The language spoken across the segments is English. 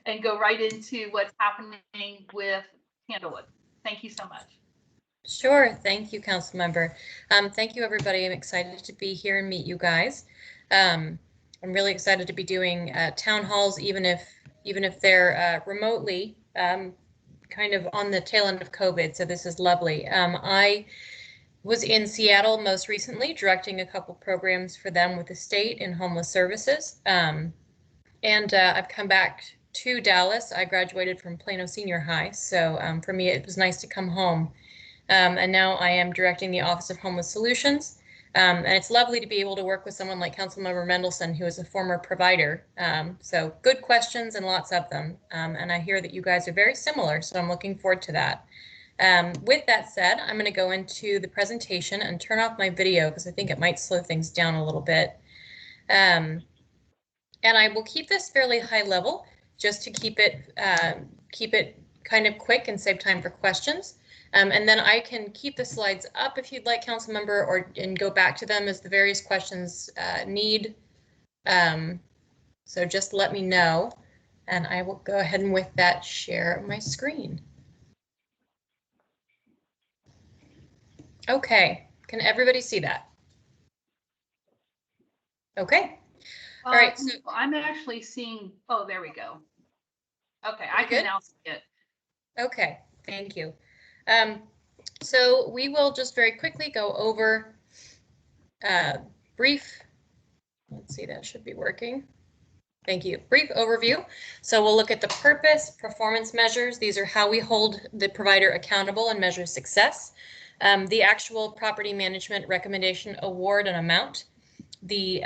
and go right into what's happening with Candlewood. Thank you so much. Sure. Thank you, Council Member. Thank you, everybody. I'm excited to be here and meet you guys. I'm really excited to be doing town halls, even if they're remotely, kind of on the tail end of COVID. So this is lovely. I was in Seattle most recently, directing a couple programs for them with the state in homeless services. And I've come back to Dallas. I graduated from Plano Senior High. So for me, it was nice to come home. And now I am directing the Office of Homeless Solutions. And it's lovely to be able to work with someone like Councilmember Mendelsohn, who is a former provider. So good questions and lots of them. And I hear that you guys are very similar, so I'm looking forward to that. With that said, I'm going to go into the presentation and turn off my video because I think it might slow things down a little bit. And I will keep this fairly high level just to keep it kind of quick and save time for questions. And then I can keep the slides up if you'd like, Council Member, and go back to them as the various questions need. So just let me know, and I will go ahead and with that share my screen. Okay, can everybody see that? Okay. All right. So I'm actually seeing, oh, there we go. Okay, I can now see it. Okay, thank you. So we will just very quickly go over brief, let's see, that should be working. Thank you. Brief overview. So we'll look at the purpose, performance measures. These are how we hold the provider accountable and measure success. The actual property management recommendation award and amount, the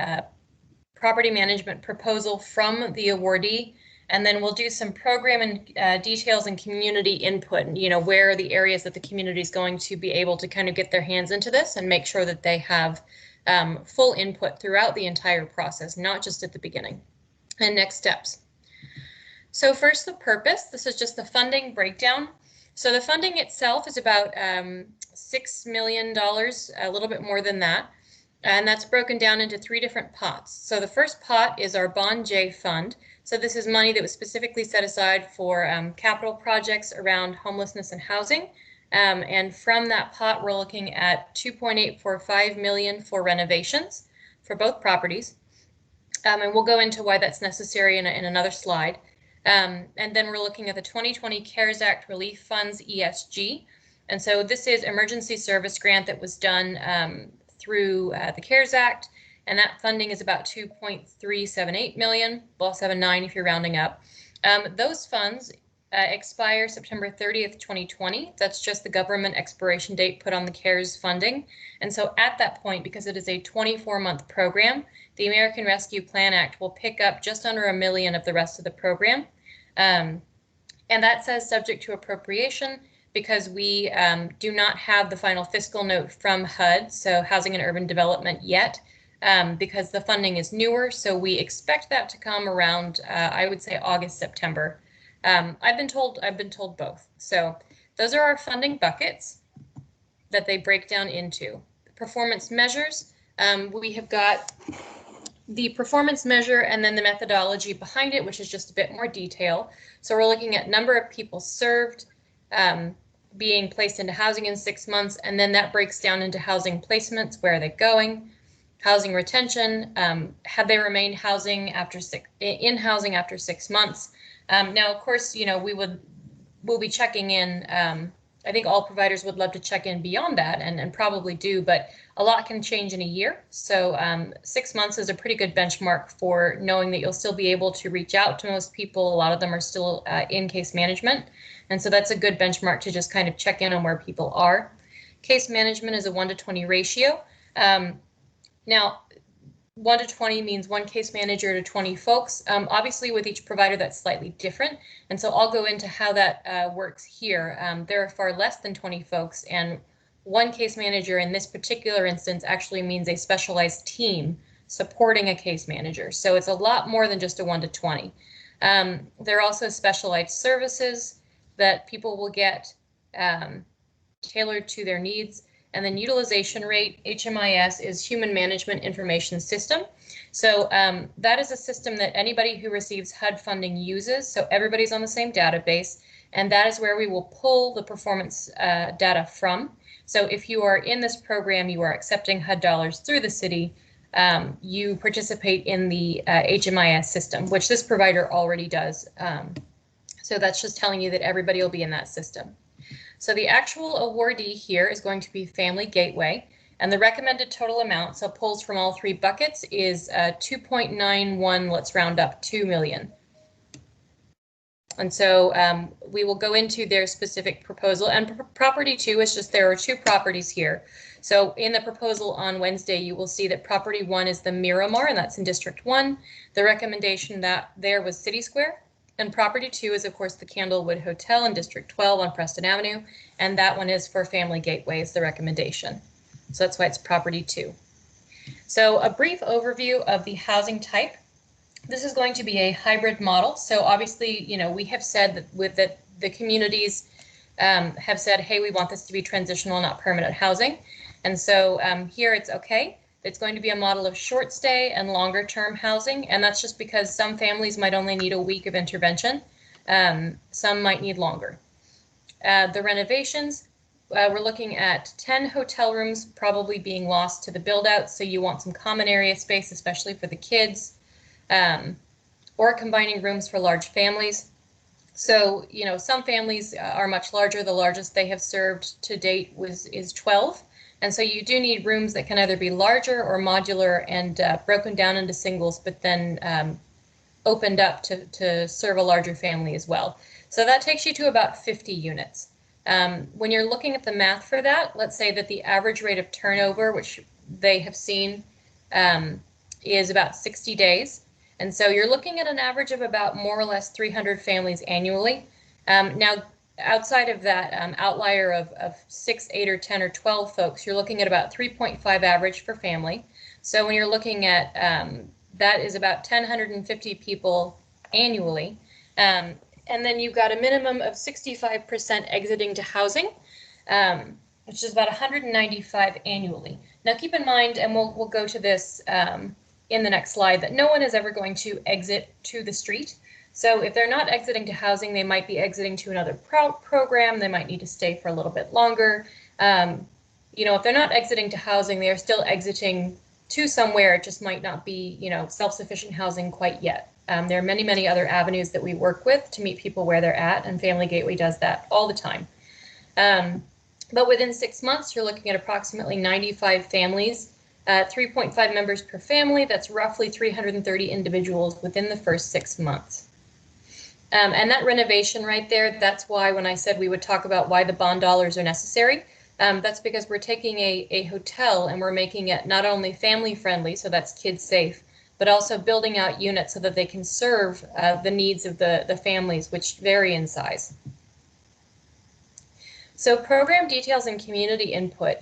property management proposal from the awardee, and then we'll do some program and details and community input, and, where are the areas that the community is going to be able to kind of get their hands into this and make sure that they have full input throughout the entire process, not just at the beginning. And next steps. So first, the purpose. This is just the funding breakdown. So the funding itself is about $6 million, a little bit more than that. And that's broken down into 3 different pots. So the first pot is our Bond J fund. So this is money that was specifically set aside for capital projects around homelessness and housing. And from that pot, we're looking at $2.845 million for renovations for both properties. And we'll go into why that's necessary in another slide. And then we're looking at the 2020 CARES Act Relief Funds ESG. And so this is emergency service grant that was done through the CARES Act, and that funding is about $2.378 million, well, 79 if you're rounding up. Those funds expire September 30th, 2020. That's just the government expiration date put on the CARES funding. And so at that point, because it is a 24-month program, the American Rescue Plan Act will pick up just under $1 million of the rest of the program. And that says subject to appropriation, because we do not have the final fiscal note from HUD, so Housing and Urban Development, yet, because the funding is newer. So we expect that to come around, I would say, August, September. I've been told both. So those are our funding buckets that they break down into. The performance measures, we have got the performance measure and then the methodology behind it, which is just a bit more detail. So we're looking at number of people served, being placed into housing in 6 months, and then that breaks down into housing placements. Where are they going? Housing retention, have they remained in housing after 6 months? Now, of course, we'll be checking in. I think all providers would love to check in beyond that, and probably do, but a lot can change in a year. So 6 months is a pretty good benchmark for knowing that you'll still be able to reach out to most people. A lot of them are still in case management. And so that's a good benchmark to just kind of check in on where people are. Case management is a 1-to-20 ratio. Now, 1 to 20 means 1 case manager to 20 folks. Obviously, with each provider, that's slightly different. And so I'll go into how that works here. There are far less than 20 folks, and 1 case manager in this particular instance actually means a specialized team supporting a case manager. So it's a lot more than just a 1 to 20. There are also specialized services that people will get tailored to their needs. And then utilization rate, HMIS, is Human Management Information System. So that is a system that anybody who receives HUD funding uses. So everybody's on the same database, and that is where we will pull the performance data from. So if you are in this program, you are accepting HUD dollars through the city, you participate in the HMIS system, which this provider already does. So that's just telling you that everybody will be in that system. So the actual awardee here is going to be Family Gateway, and the recommended total amount, so pulls from all three buckets, is 2.91, let's round up, 2 million. And so we will go into their specific proposal, and property 2 is just, there are 2 properties here. So in the proposal on Wednesday, you will see that property 1 is the Miramar, and that's in District 1. The recommendation that there was City Square. And property 2 is, of course, the Candlewood Hotel in District 12 on Preston Avenue, and that one is for Family Gateway is the recommendation. So that's why it's property 2. So a brief overview of the housing type. This is going to be a hybrid model. So obviously, you know, we have said that the communities have said, hey, we want this to be transitional, not permanent housing. And so here it's okay. It's going to be a model of short stay and longer term housing. And that's just because some families might only need a week of intervention. Some might need longer. The renovations, we're looking at 10 hotel rooms probably being lost to the build out. So you want some common area space, especially for the kids, or combining rooms for large families. So, you know, some families are much larger. The largest they have served to date is 12. And so you do need rooms that can either be larger or modular and broken down into singles, but then opened up to serve a larger family as well. So that takes you to about 50 units. When you're looking at the math for that, let's say that the average rate of turnover, which they have seen, is about 60 days. And so you're looking at an average of about more or less 300 families annually. Now, outside of that outlier of 6, 8, or 10, or 12 folks, you're looking at about 3.5 average for family. So when you're looking at that is about 1,050 people annually. And then you've got a minimum of 65% exiting to housing, which is about 195 annually. Now keep in mind, and we'll go to this in the next slide, that no one is ever going to exit to the street. So if they're not exiting to housing, they might be exiting to another program. They might need to stay for a little bit longer. You know, if they're not exiting to housing, they are still exiting to somewhere. It just might not be, you know, self-sufficient housing quite yet. There are many, many other avenues that we work with to meet people where they're at, and Family Gateway does that all the time. But within 6 months, you're looking at approximately 95 families, 3.5 members per family. That's roughly 330 individuals within the first 6 months. And that renovation right there, that's why when I said we would talk about why the bond dollars are necessary, that's because we're taking a hotel and we're making it not only family friendly, so that's kids safe, but also building out units so that they can serve the needs of the families, which vary in size. So program details and community input.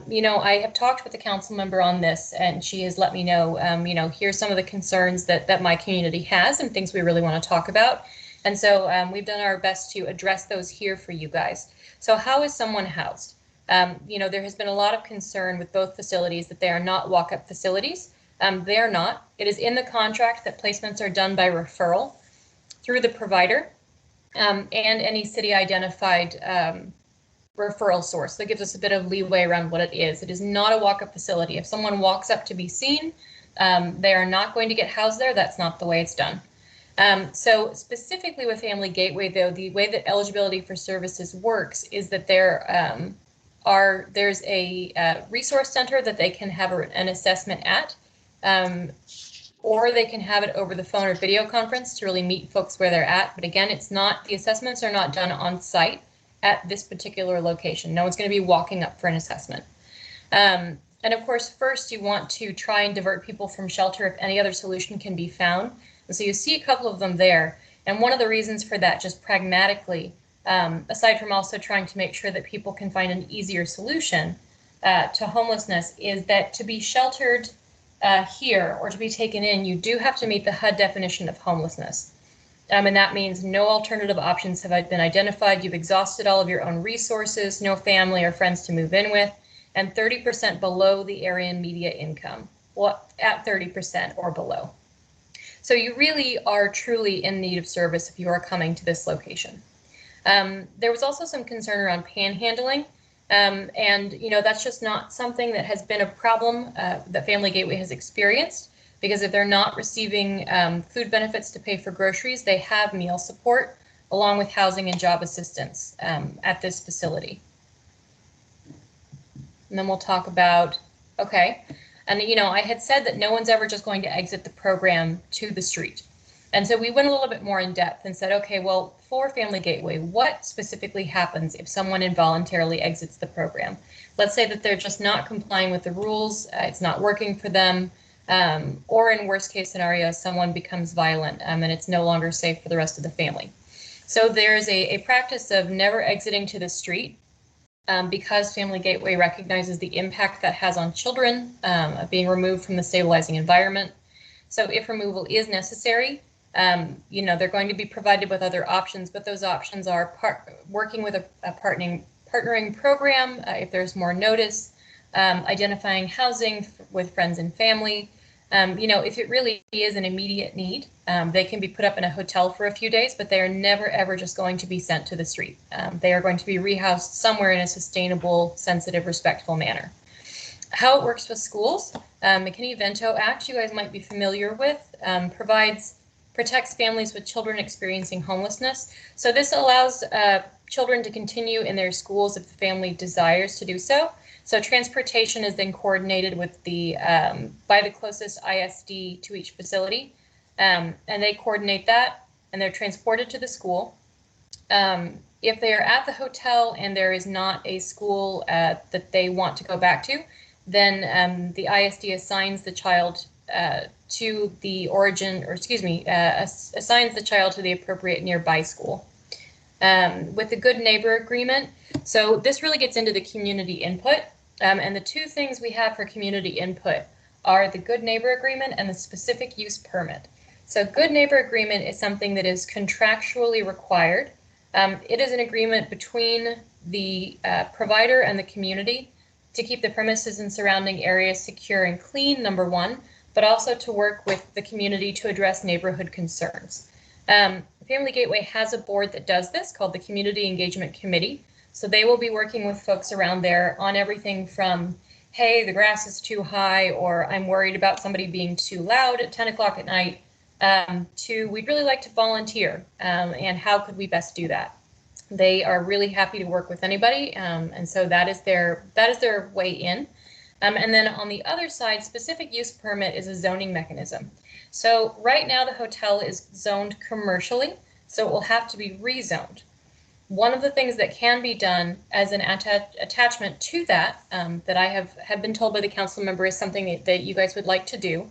You know, I have talked with a council member on this, and she has let me know, you know, here's some of the concerns that my community has and things we really want to talk about. And so we've done our best to address those here for you guys. So how is someone housed? You know, there has been a lot of concern with both facilities that they are not walk-up facilities. They are not. It is in the contract that placements are done by referral through the provider and any city identified referral source. That gives us a bit of leeway around what it is. It is not a walk-up facility. If someone walks up to be seen, they are not going to get housed there. That's not the way it's done. So specifically with Family Gateway, though, the way that eligibility for services works is that there's a resource center that they can have an assessment at, or they can have it over the phone or video conference to really meet folks where they're at. But again, it's not, the assessments are not done on site at this particular location. No one's going to be walking up for an assessment. And of course, first you want to try and divert people from shelter if any other solution can be found. And so you see a couple of them there. And one of the reasons for that, just pragmatically, aside from also trying to make sure that people can find an easier solution to homelessness, is that to be sheltered here or to be taken in, you do have to meet the HUD definition of homelessness. And that means no alternative options have been identified. You've exhausted all of your own resources, no family or friends to move in with, and 30% below the area median income, well, at 30% or below. So you really are truly in need of service if you are coming to this location. There was also some concern around panhandling, and that's just not something that has been a problem that Family Gateway has experienced, because if they're not receiving food benefits to pay for groceries, they have meal support along with housing and job assistance at this facility. And then we'll talk about, okay, and I had said that no one's ever just going to exit the program to the street. And so we went a little bit more in depth and said, okay, well, for Family Gateway, what specifically happens if someone involuntarily exits the program? Let's say that they're just not complying with the rules, it's not working for them, or in worst case scenario, someone becomes violent and it's no longer safe for the rest of the family. So there's a practice of never exiting to the street because Family Gateway recognizes the impact that has on children of being removed from the stabilizing environment. So if removal is necessary, they're going to be provided with other options, but those options are working with a partnering program if there's more notice, identifying housing with friends and family. If it really is an immediate need, they can be put up in a hotel for a few days, but they are never, ever just going to be sent to the street. They are going to be rehoused somewhere in a sustainable, sensitive, respectful manner. How it works with schools, McKinney-Vento Act, you guys might be familiar with, protects families with children experiencing homelessness. So this allows children to continue in their schools if the family desires to do so. So transportation is then coordinated with by the closest ISD to each facility, and they coordinate that, and they're transported to the school. If they are at the hotel and there is not a school that they want to go back to, then the ISD assigns the child to the assigns the child to the appropriate nearby school. With the Good Neighbor Agreement, so this really gets into the community input, and the two things we have for community input are the Good Neighbor Agreement and the Specific Use Permit. So Good Neighbor Agreement is something that is contractually required. It is an agreement between the provider and the community to keep the premises and surrounding areas secure and clean, number one, but also to work with the community to address neighborhood concerns. Family Gateway has a board that does this called the Community Engagement Committee. So they will be working with folks around there on everything from, hey, the grass is too high, or I'm worried about somebody being too loud at 10 o'clock at night, to we'd really like to volunteer, and how could we best do that? They are really happy to work with anybody, and so that is their way in. And then on the other side, Specific Use Permit is a zoning mechanism. So right now the hotel is zoned commercially, so it will have to be rezoned. One of the things that can be done as an attachment to that, that I have been told by the council member is something that you guys would like to do,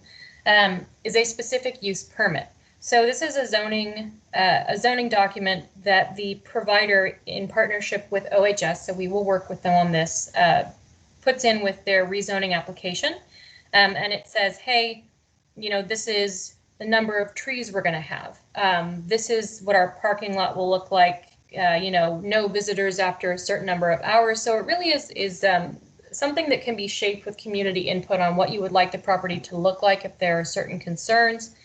is a specific use permit. So this is a zoning document that the provider, in partnership with OHS, so we will work with them on this, puts in with their rezoning application, and it says, hey, this is the number of trees we're going to have. This is what our parking lot will look like. No visitors after a certain number of hours. So it really is something that can be shaped with community input on what you would like the property to look like if there are certain concerns.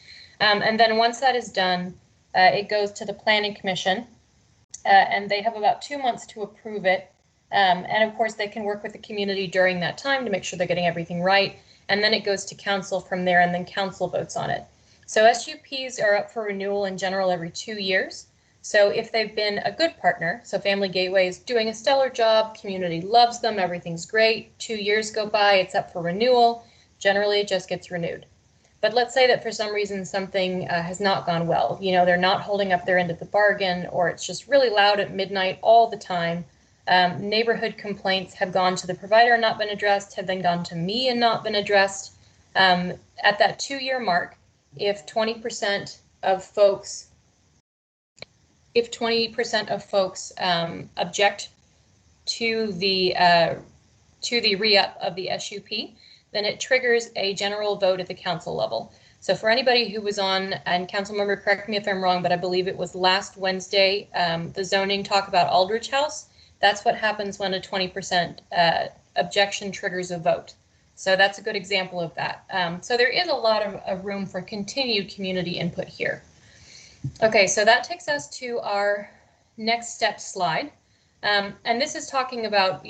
And then once that is done, it goes to the Planning Commission, and they have about 2 months to approve it. And of course, they can work with the community during that time to make sure they're getting everything right. And then it goes to council from there, and then council votes on it. So SUPs are up for renewal in general every 2 years. So if they've been a good partner, so Family Gateway is doing a stellar job, community loves them, everything's great, 2 years go by, it's up for renewal, generally it just gets renewed. But let's say that for some reason something has not gone well, they're not holding up their end of the bargain, or it's just really loud at midnight all the time. Neighborhood complaints have gone to the provider and not been addressed, have then gone to me and not been addressed. At that 2-year mark, if 20% of folks object to the re-up of the SUP, then it triggers a general vote at the council level. So for anybody who was on, and council member, correct me if I'm wrong, but I believe it was last Wednesday, the zoning talk about Aldrich House. That's what happens when a 20% objection triggers a vote. So that's a good example of that. So there is a lot of room for continued community input here. Okay, so that takes us to our next step slide. And this is talking about,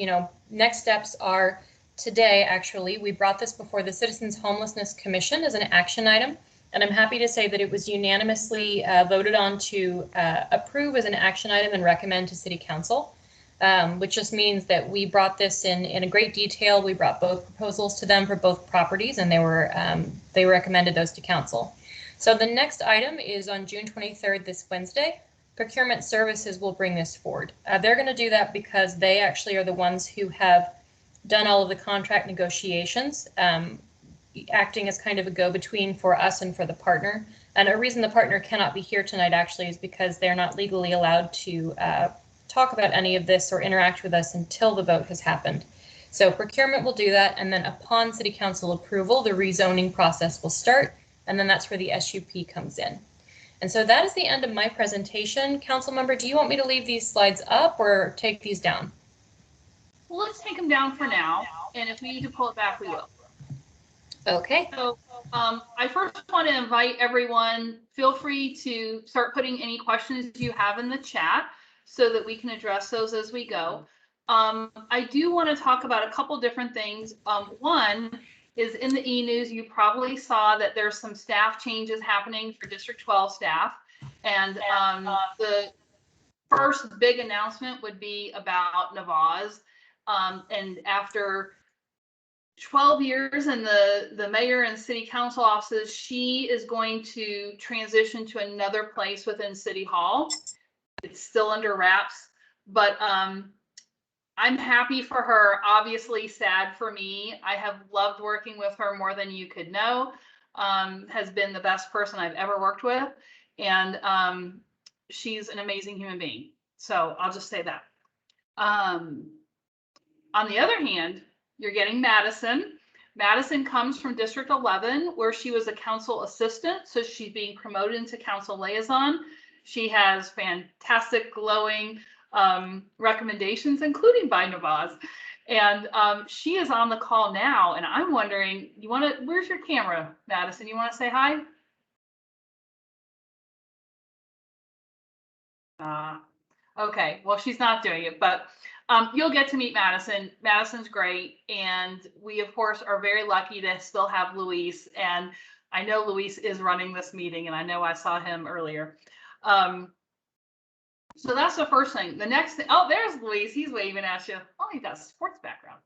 next steps are today, actually, we brought this before the Citizens Homelessness Commission as an action item. And I'm happy to say that it was unanimously voted on to approve as an action item and recommend to City Council. Which just means that we brought this in a great detail. We brought both proposals to them for both properties, and they recommended those to council. So the next item is on June 23rd, this Wednesday. Procurement Services will bring this forward. They're going to do that because they actually are the ones who have done all of the contract negotiations, acting as kind of a go-between for us and for the partner. And a reason the partner cannot be here tonight actually is because they're not legally allowed to talk about any of this or interact with us until the vote has happened. So procurement will do that, and then upon City Council approval, the rezoning process will start, and then that's where the SUP comes in. And so that is the end of my presentation. Council member, do you want me to leave these slides up or take these down? Well, let's take them down for now, and if we need to pull it back, we will. Okay. So I first want to invite everyone, feel free to start putting any questions you have in the chat so that we can address those as we go. I do want to talk about a couple different things. One is in the e-news, you probably saw that there's some staff changes happening for District 12 staff. And the first big announcement would be about Navaz. And after 12 years in the mayor and city council offices, she is going to transition to another place within City Hall. It's still under wraps, but I'm happy for her, obviously sad for me. I have loved working with her more than you could know. Has been the best person I've ever worked with. And she's an amazing human being. So I'll just say that. On the other hand, you're getting Madison. Madison comes from District 11, where she was a council assistant. So she's being promoted into council liaison. She has fantastic, glowing recommendations, including by Navaz. And she is on the call now. And I'm wondering, where's your camera, Madison? You want to say hi? Okay, well, she's not doing it, but you'll get to meet Madison. Madison's great. And we, of course, are very lucky to still have Luis. And I know Luis is running this meeting, and I know I saw him earlier. So that's the first thing. The next thing, oh, there's Luis. He's waving at you. Oh, he got a sports background.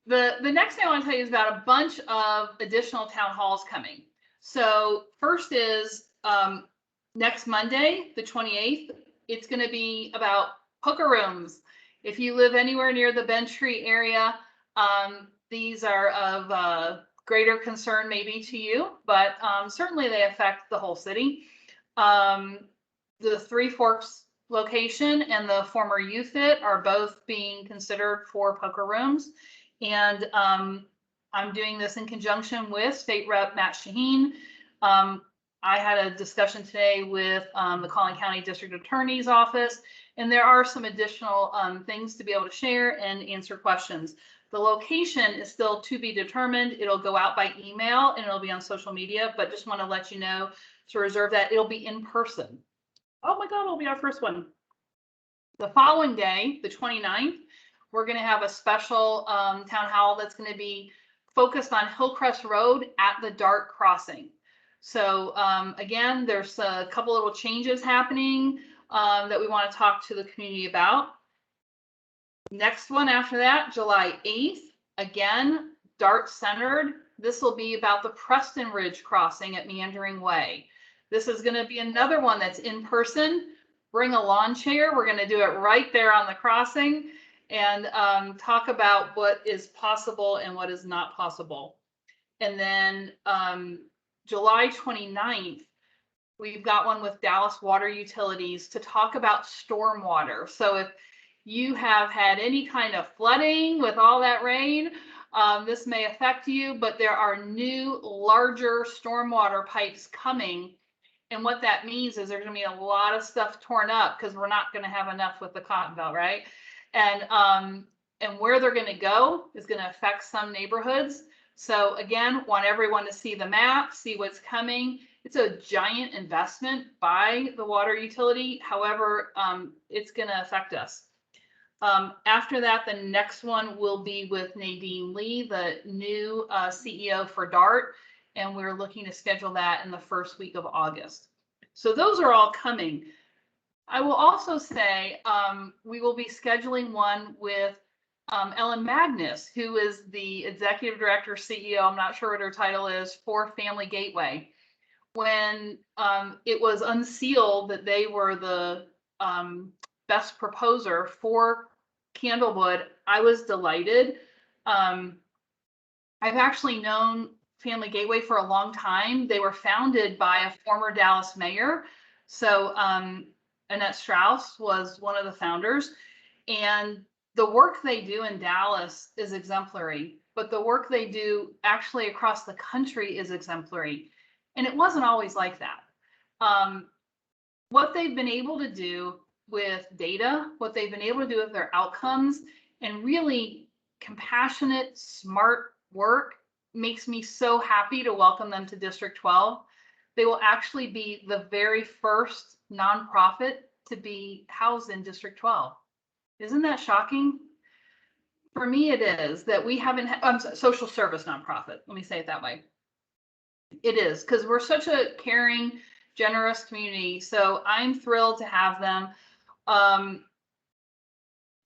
The next thing I want to tell you is about a bunch of additional town halls coming. So first is next Monday, the 28th. It's going to be about poker rooms. If you live anywhere near the Bench Tree area, these are of greater concern maybe to you, but certainly they affect the whole city. The Three Forks location and the former UFIT are both being considered for poker rooms. And I'm doing this in conjunction with State Rep Matt Shaheen. I had a discussion today with the Collin County District Attorney's Office, and there are some additional things to be able to share and answer questions. The location is still to be determined. It'll go out by email and it'll be on social media, but just want to let you know to reserve that. It'll be in person. Oh my God, it'll be our first one. The following day, the 29th, we're going to have a special town hall that's going to be focused on Hillcrest Road at the Dart Crossing. So again, there's a couple little changes happening that we want to talk to the community about. Next one after that, July 8th, again, Dart centered. This will be about the Preston Ridge Crossing at Meandering Way. This is going to be another one that's in person. Bring a lawn chair. We're going to do it right there on the crossing and talk about what is possible and what is not possible. And then July 29th, we've got one with Dallas Water Utilities to talk about stormwater. So if you have had any kind of flooding with all that rain, this may affect you, but there are new, larger stormwater pipes coming. And what that means is there's going to be a lot of stuff torn up because we're not going to have enough with the cotton belt, right? And and where they're going to go is going to affect some neighborhoods. So again, want everyone to see the map, see what's coming. It's a giant investment by the water utility. However, it's going to affect us. After that, the next one will be with Nadine Lee, the new CEO for DART, and we're looking to schedule that in the first week of August. So those are all coming. I will also say we will be scheduling one with Ellen Magnus, who is the executive director, CEO, I'm not sure what her title is, for Family Gateway. When it was unsealed that they were the best proposer for Candlewood, I was delighted. I've actually known Family Gateway for a long time. They were founded by a former Dallas mayor. So Annette Strauss was one of the founders. And the work they do in Dallas is exemplary, but the work they do actually across the country is exemplary. And it wasn't always like that. What they've been able to do with data, what they've been able to do with their outcomes, and really compassionate, smart work makes me so happy to welcome them to District 12. They will actually be the very first nonprofit to be housed in District 12. Isn't that shocking? For me, it is that we haven't social service nonprofit. Let me say it that way. It is, because we're such a caring, generous community. So I'm thrilled to have them. I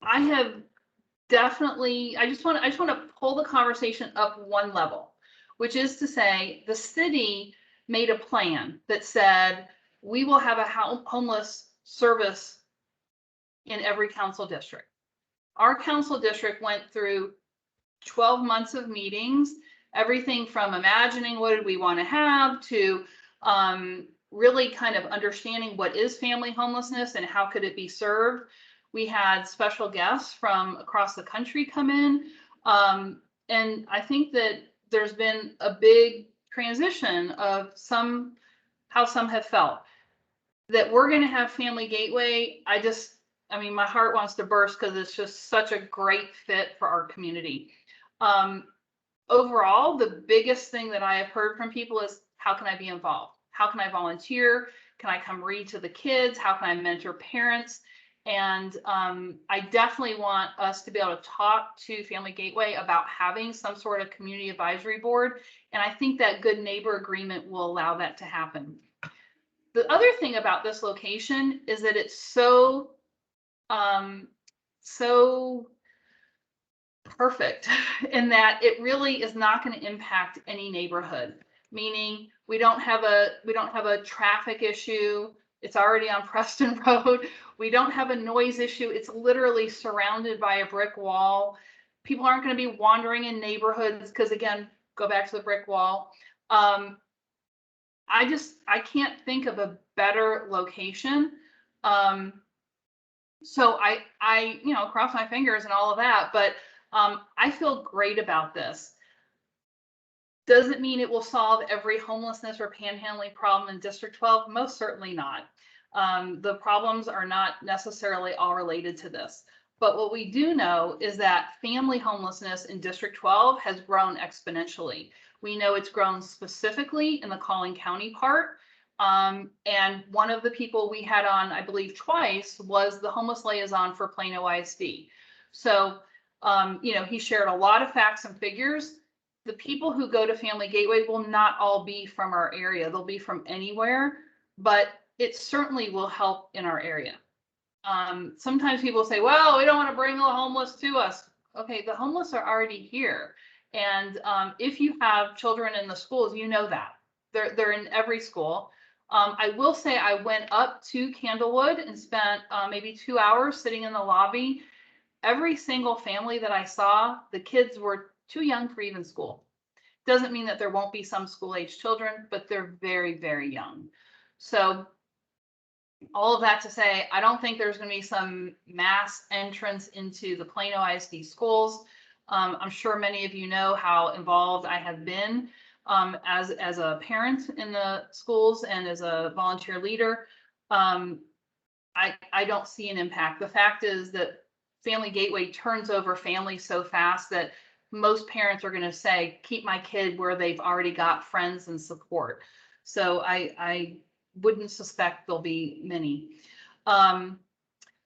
have definitely, I just want to pull the conversation up one level, which is to say the city made a plan that said we will have a homeless service in every council district. Our council district went through 12 months of meetings, everything from imagining what did we want to have to really kind of understanding what is family homelessness and how could it be served. We had special guests from across the country come in. And I think that there's been a big transition of how some have felt. That we're going to have Family Gateway, I mean, my heart wants to burst because it's just such a great fit for our community. Overall, the biggest thing that I have heard from people is, how can I be involved? How can I volunteer? Can I come read to the kids? How can I mentor parents? And I definitely want us to be able to talk to Family Gateway about having some sort of community advisory board. And I think that good neighbor agreement will allow that to happen. The other thing about this location is that it's so perfect in that it really is not going to impact any neighborhood. Meaning we don't have a traffic issue. It's already on Preston Road. We don't have a noise issue. It's literally surrounded by a brick wall. People aren't going to be wandering in neighborhoods because, again, go back to the brick wall. I can't think of a better location. So I cross my fingers and all of that, but I feel great about this. Does it mean it will solve every homelessness or panhandling problem in District 12? Most certainly not. The problems are not necessarily all related to this. But what we do know is that family homelessness in District 12 has grown exponentially. We know it's grown specifically in the Collin County part. And one of the people we had on, I believe twice, was the homeless liaison for Plano ISD. So, he shared a lot of facts and figures. The people who go to Family Gateway will not all be from our area. They'll be from anywhere, but it certainly will help in our area. Sometimes people say, well, we don't want to bring the homeless to us. Okay, the homeless are already here. And if you have children in the schools, you know that. They're in every school. I will say I went up to Candlewood and spent maybe 2 hours sitting in the lobby. Every single family that I saw, the kids were too young for even school. Doesn't mean that there won't be some school-age children, but they're very, very young. So all of that to say, I don't think there's going to be some mass entrance into the Plano ISD schools. I'm sure many of you know how involved I have been as a parent in the schools and as a volunteer leader. I don't see an impact. The fact is that Family Gateway turns over families so fast that most parents are going to say, keep my kid where they've already got friends and support. So I wouldn't suspect there'll be many.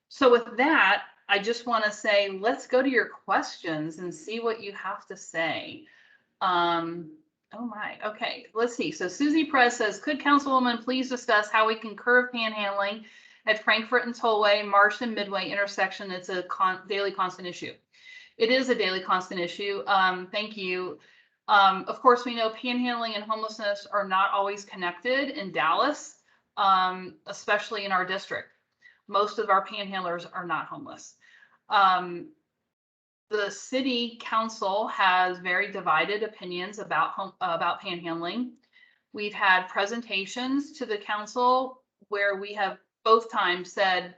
So with that, I just want to say, let's go to your questions and see what you have to say. Oh my, okay, let's see. So Susie Perez says, could Councilwoman please discuss how we can curb panhandling at Frankfurt and Tollway, Marsh and Midway intersection? It's a daily constant issue. It is a daily constant issue. Thank you. Of course, we know panhandling and homelessness are not always connected in Dallas, especially in our district. Most of our panhandlers are not homeless. The city council has very divided opinions about panhandling. We've had presentations to the council where we have both times said,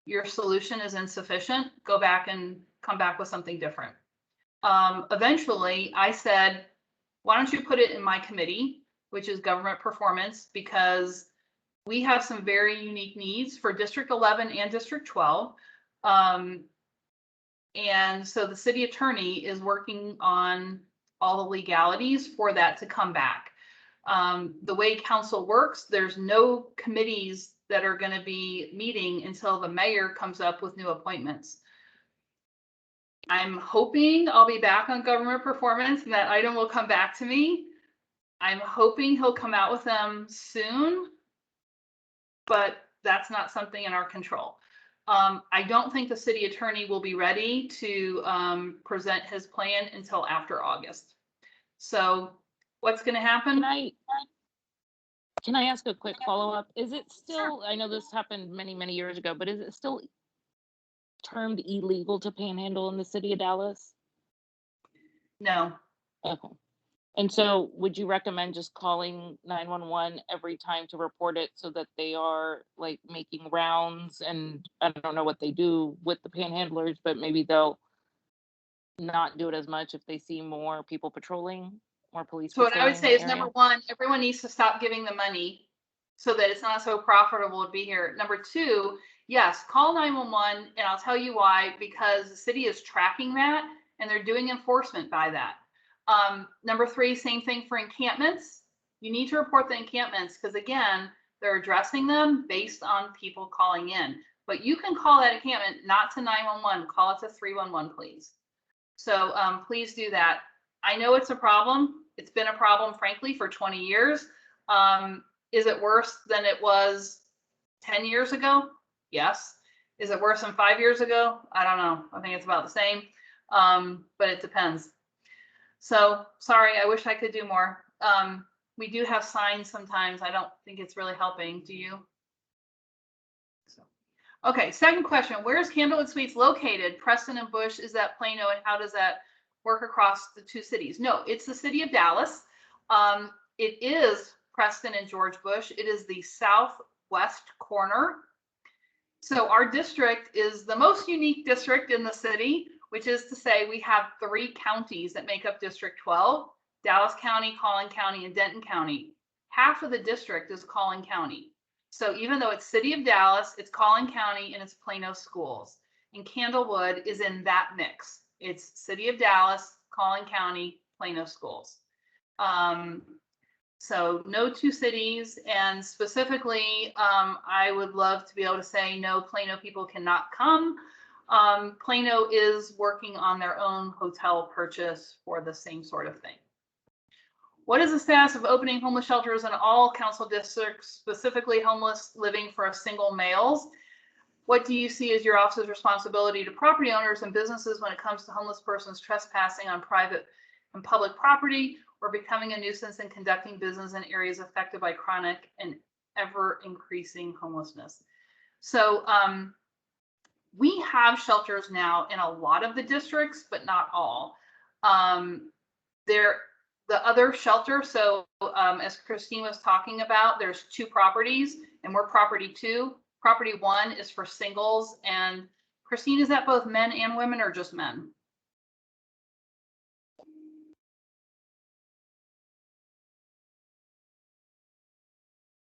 your solution is insufficient, go back and come back with something different. Eventually, I said, why don't you put it in my committee, which is government performance, because we have some very unique needs for District 11 and District 12. And so the city attorney is working on all the legalities for that to come back. The way council works, there's no committees that are going to be meeting until the mayor comes up with new appointments. I'm hoping I'll be back on government performance and that item will come back to me. I'm hoping he'll come out with them soon, but that's not something in our control. I don't think the city attorney will be ready to present his plan until after August. So what's going to happen? Can I ask a quick follow-up? Is it still, I know this happened many, many years ago, but is it still termed illegal to panhandle in the city of Dallas? No. Okay. And so would you recommend just calling 911 every time to report it so that they are like making rounds? And I don't know what they do with the panhandlers, but maybe they'll not do it as much if they see more people patrolling, more police So what I would say is, area? number one, everyone needs to stop giving the money so that it's not so profitable to be here. Number two, yes, call 911, and I'll tell you why, because the city is tracking that and they're doing enforcement by that. Number three, same thing for encampments. You need to report the encampments because, again, they're addressing them based on people calling in. But you can call that encampment not to 911, call it to 311, please. So please do that. I know it's a problem. It's been a problem, frankly, for 20 years. Is it worse than it was 10 years ago? Yes. Is it worse than 5 years ago? I don't know. I think it's about the same, but it depends. So sorry, I wish I could do more. We do have signs sometimes. I don't think it's really helping. Do you? So, okay, second question. Where is Candlewood Suites located? Preston and Bush, is that Plano, and how does that work across the two cities? No, it's the city of Dallas. It is Preston and George Bush. It is the southwest corner. So our district is the most unique district in the city, which is to say we have 3 counties that make up District 12, Dallas County, Collin County, and Denton County. Half of the district is Collin County. So even though it's City of Dallas, it's Collin County and it's Plano schools. And Candlewood is in that mix. It's City of Dallas, Collin County, Plano schools. So no 2 cities, and specifically, I would love to be able to say, no, Plano people cannot come. Plano is working on their own hotel purchase for the same sort of thing. What is the status of opening homeless shelters in all council districts, specifically homeless living for single males? What do you see as your office's responsibility to property owners and businesses when it comes to homeless persons trespassing on private and public property, or becoming a nuisance and conducting business in areas affected by chronic and ever increasing homelessness? So we have shelters now in a lot of the districts, but not all. The other shelter, so as Christine was talking about, there's 2 properties and we're property 2. Property 1 is for singles. And Christine, is that both men and women or just men?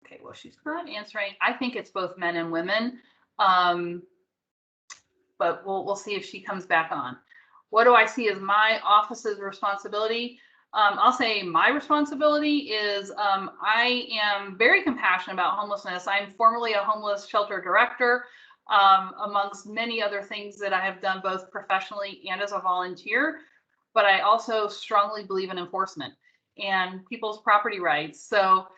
Okay, well, she's not answering. I think it's both men and women. but we'll see if she comes back on. What do I see as my office's responsibility? I'll say my responsibility is I am very compassionate about homelessness. I'm formerly a homeless shelter director, amongst many other things that I have done both professionally and as a volunteer. But I also strongly believe in enforcement and people's property rights. So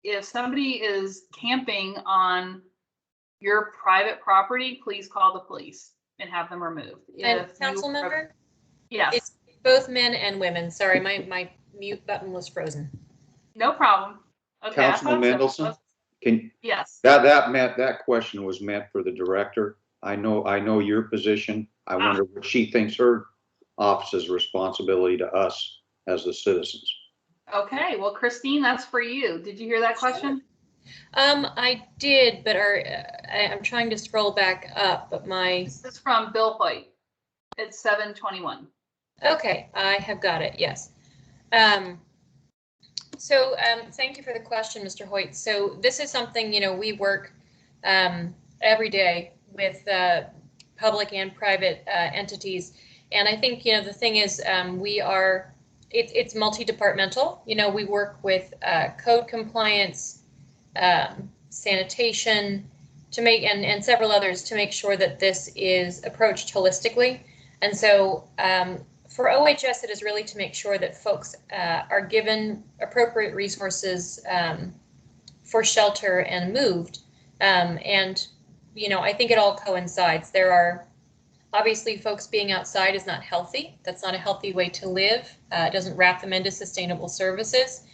if somebody is camping on your private property, please call the police and have them removed. And council member? Yes. It's both men and women. Sorry, my mute button was frozen. No problem. Okay, Councilman Mendelsohn, yes. that question was meant for the director. I know your position. I wonder what she thinks her office's responsibility to us as the citizens. Okay, well, Christine, that's for you. Did you hear that question? I did, but I'm trying to scroll back up, but This is from Bill Hoyt. It's 721. Okay, I have got it, yes. So thank you for the question, Mr. Hoyt. So this is something, we work every day with public and private entities. And I think, the thing is, it's multi-departmental. We work with code compliance, sanitation, to make, and several others to make sure that this is approached holistically. And so for OHS, it is really to make sure that folks are given appropriate resources for shelter and moved. And, I think it all coincides. There are obviously folks being outside is not healthy. That's not a healthy way to live. It doesn't wrap them into sustainable services.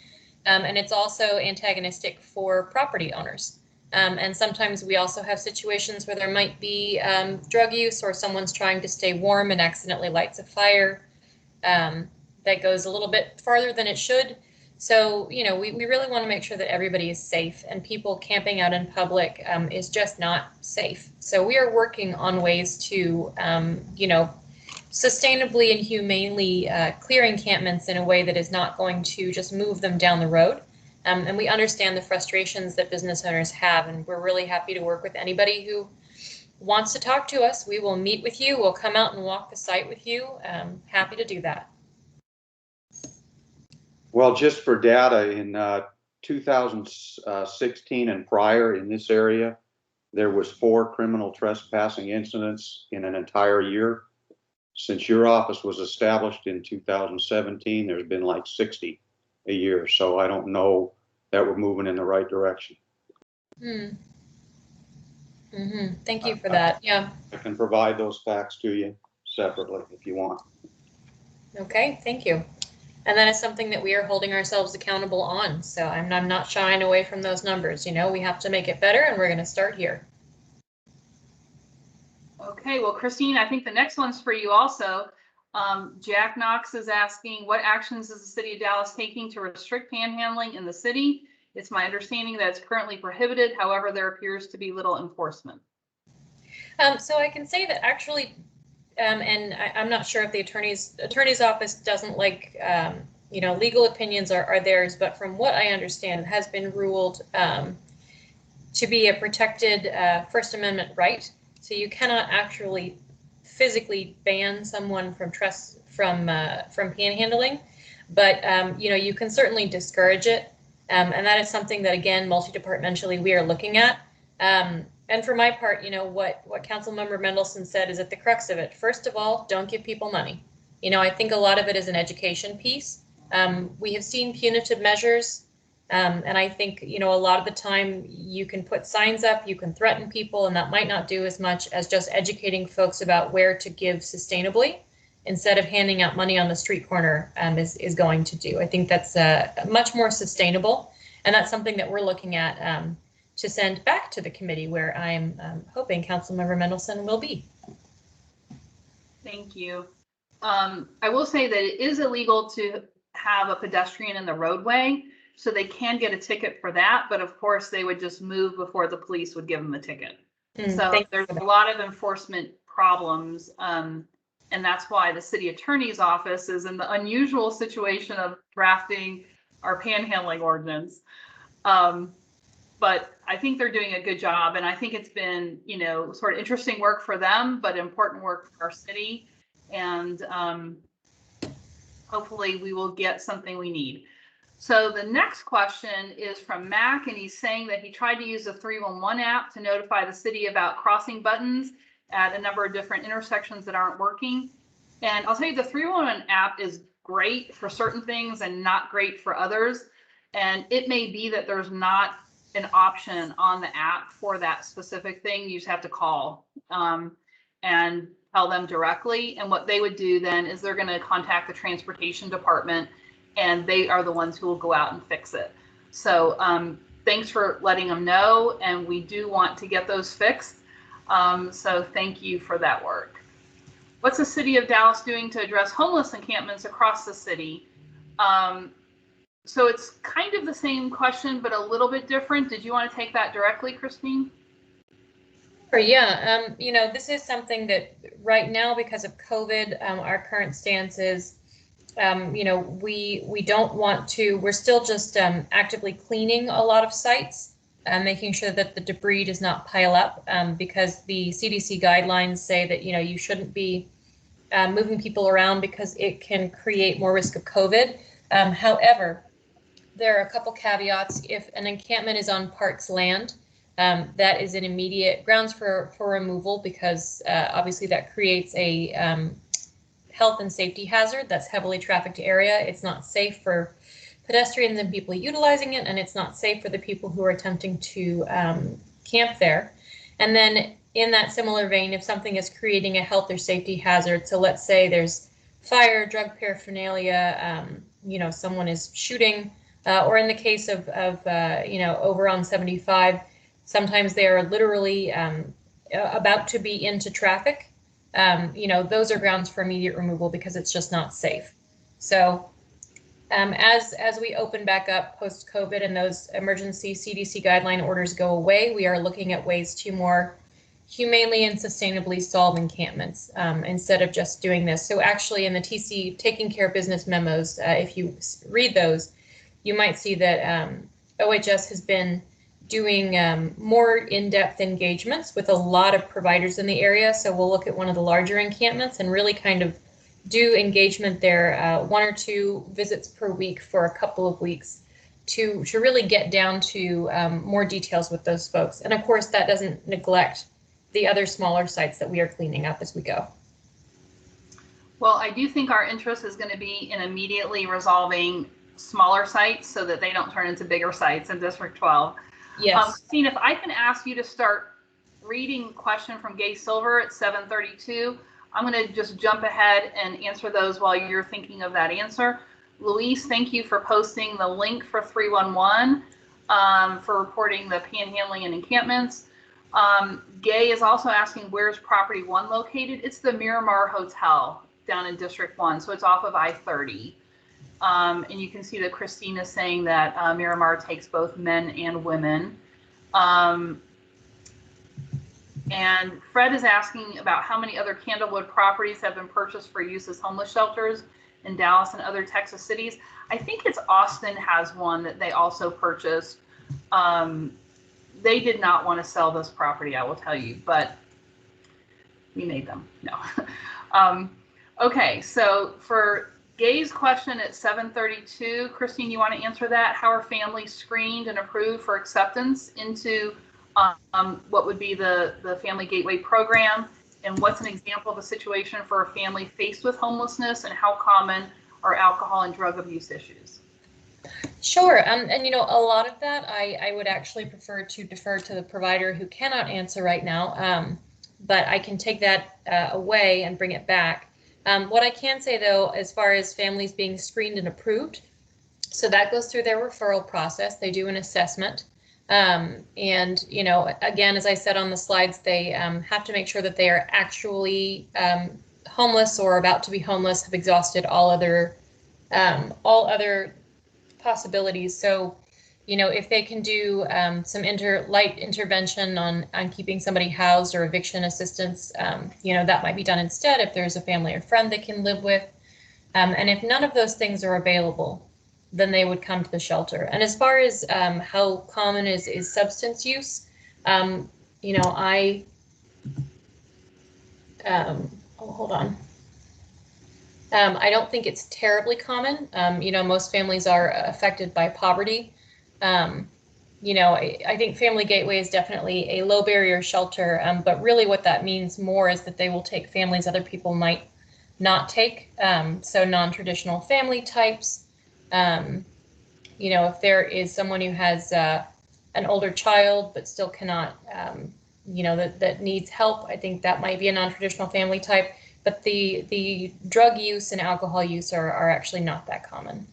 And it's also antagonistic for property owners. And sometimes we also have situations where there might be drug use, or someone's trying to stay warm and accidentally lights a fire that goes a little bit farther than it should. So, we really want to make sure that everybody is safe, and people camping out in public is just not safe. So we are working on ways to, sustainably and humanely clear encampments in a way that is not going to just move them down the road. And we understand the frustrations that business owners have, and we're really happy to work with anybody who wants to talk to us. We will meet with you. We'll come out and walk the site with you. Happy to do that. Well, just for data, in 2016 and prior in this area, there was 4 criminal trespassing incidents in an entire year. Since your office was established in 2017, there's been like 60 a year. So I don't know that we're moving in the right direction. Thank you for that. Yeah. I can provide those facts to you separately if you want. Okay, thank you. And that is something that we are holding ourselves accountable on. So I'm not shying away from those numbers. We have to make it better, and we're going to start here. Okay, well, Christine, I think the next one's for you also. Jack Knox is asking, what actions is the city of Dallas taking to restrict panhandling in the city? It's my understanding that it's currently prohibited. However, there appears to be little enforcement. So I can say that actually, and I'm not sure if the attorney's office doesn't like, legal opinions are theirs, but from what I understand, it has been ruled to be a protected First Amendment right. So you cannot actually physically ban someone from panhandling, but you can certainly discourage it, and that is something that, again, multi-departmentally we are looking at. And for my part, what Councilmember Mendelsohn said is at the crux of it. First of all, don't give people money. I think a lot of it is an education piece. We have seen punitive measures, and I think, a lot of the time you can put signs up, you can threaten people, and that might not do as much as just educating folks about where to give sustainably instead of handing out money on the street corner is going to do. I think that's much more sustainable, and that's something that we're looking at to send back to the committee, where I'm hoping Councilmember Mendelsohn will be. Thank you. I will say that it is illegal to have a pedestrian in the roadway, so they can get a ticket for that, but of course they would just move before the police would give them a ticket. So there's a lot of enforcement problems, and that's why the city attorney's office is in the unusual situation of drafting our panhandling ordinance. but I think they're doing a good job. And I think it's been, you know, sort of interesting work for them, but important work for our city. And hopefully we will get something we need. So the next question is from Mac, and he's saying that he tried to use the 311 app to notify the city about crossing buttons at a number of different intersections that aren't working. And I'll tell you, the 311 app is great for certain things and not great for others. And it may be that there's not an option on the app for that specific thing. You just have to call and tell them directly. And what they would do then is they're going to contact the transportation department, and they are the ones who will go out and fix it. So thanks for letting them know. And we do want to get those fixed. So thank you for that work. What's the city of Dallas doing to address homeless encampments across the city? So it's kind of the same question, but a little bit different. Did you want to take that directly, Christine? Sure, yeah. You know, this is something that right now, because of COVID, our current stance is, you know, we don't want to, we're still just actively cleaning a lot of sites, making sure that the debris does not pile up, because the CDC guidelines say that, you know, you shouldn't be moving people around because it can create more risk of COVID. However, there are a couple caveats. If an encampment is on parks land, that is an immediate grounds for removal, because obviously that creates a health and safety hazard. That's heavily trafficked area. It's not safe for pedestrians and people utilizing it, and it's not safe for the people who are attempting to camp there. And then in that similar vein, if something is creating a health or safety hazard, so let's say there's fire, drug paraphernalia, you know, someone is shooting, or in the case of you know, over on 75, sometimes they are literally about to be into traffic. You know, those are grounds for immediate removal because it's just not safe. So as we open back up post-COVID and those emergency CDC guideline orders go away, we are looking at ways to more humanely and sustainably solve encampments instead of just doing this. So actually in the TC Taking Care of Business memos, if you read those, you might see that OHS has been doing more in-depth engagements with a lot of providers in the area. So we'll look at one of the larger encampments and really kind of do engagement there, 1 or 2 visits per week for a couple of weeks to really get down to more details with those folks. And of course, that doesn't neglect the other smaller sites that we are cleaning up as we go. Well, I do think our interest is going to be in immediately resolving smaller sites so that they don't turn into bigger sites in District 12. Yes. Christine, if I can ask you to start reading question from Gay Silver at 7:32, I'm going to just jump ahead and answer those while you're thinking of that answer. Luis, thank you for posting the link for 311 for reporting the panhandling and encampments. Gay is also asking, where's property 1 located? It's the Miramar Hotel down in District 1, so it's off of I-30. And you can see that Christine is saying that Miramar takes both men and women. And Fred is asking about how many other Candlewood properties have been purchased for use as homeless shelters in Dallas and other Texas cities. I think it's Austin has one that they also purchased. They did not want to sell this property, I will tell you, but we made them. No. Okay, so for Gay's question at 7:32, Christine, you want to answer that? How are families screened and approved for acceptance into what would be the Family Gateway program? And what's an example of a situation for a family faced with homelessness, and how common are alcohol and drug abuse issues? Sure. And you know, a lot of that I would actually prefer to defer to the provider who cannot answer right now. But I can take that away and bring it back. What I can say, though, as far as families being screened and approved, so that goes through their referral process. They do an assessment. And, you know, again, as I said on the slides, they have to make sure that they are actually homeless or about to be homeless, have exhausted all other possibilities. So, you know, if they can do some light intervention on keeping somebody housed or eviction assistance, you know, that might be done instead if there's a family or friend they can live with. And if none of those things are available, then they would come to the shelter. And as far as how common is substance use, you know, hold on. I don't think it's terribly common. You know, most families are affected by poverty. You know, I think Family Gateway is definitely a low barrier shelter, but really what that means more is that they will take families other people might not take. So non-traditional family types. You know, if there is someone who has an older child but still cannot, you know, that needs help, I think that might be a non-traditional family type. But the drug use and alcohol use are actually not that common.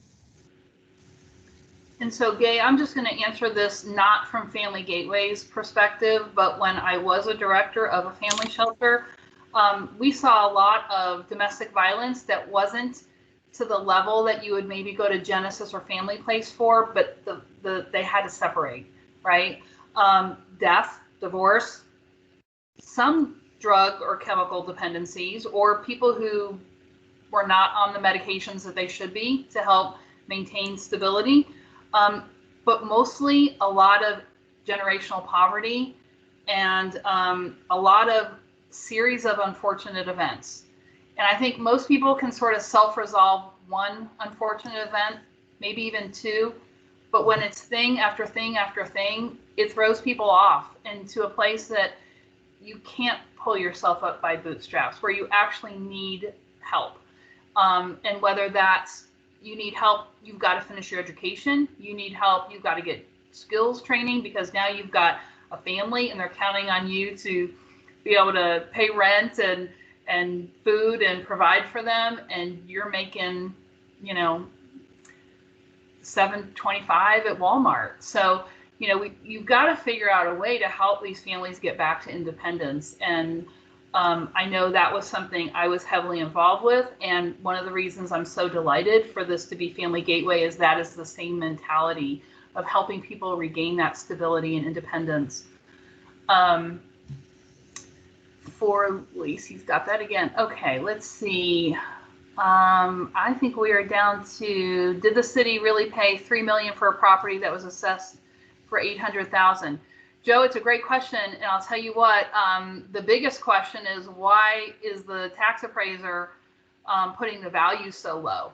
And so, Gay, I'm just going to answer this not from Family Gateway's perspective, but when I was a director of a family shelter, we saw a lot of domestic violence that wasn't to the level that you would maybe go to Genesis or Family Place for, but they had to separate, right? Death, divorce, some drug or chemical dependencies, or people who were not on the medications that they should be to help maintain stability. But mostly a lot of generational poverty and a lot of series of unfortunate events. And I think most people can sort of self-resolve one unfortunate event, maybe even two, but when it's thing after thing after thing, it throws people off into a place that you can't pull yourself up by bootstraps, where you actually need help. And whether that's you need help, you've got to finish your education. You need help, you've got to get skills training because now you've got a family and they're counting on you to be able to pay rent and food and provide for them. And you're making, you know, $7.25 at Walmart. So, you know, you've got to figure out a way to help these families get back to independence. And I know that was something I was heavily involved with. And one of the reasons I'm so delighted for this to be Family Gateway is that is the same mentality of helping people regain that stability and independence. For Luis, he's got that again. Okay, let's see. I think we are down to, did the city really pay $3 million for a property that was assessed for $800,000? Joe, it's a great question, and I'll tell you what, the biggest question is why is the tax appraiser putting the value so low?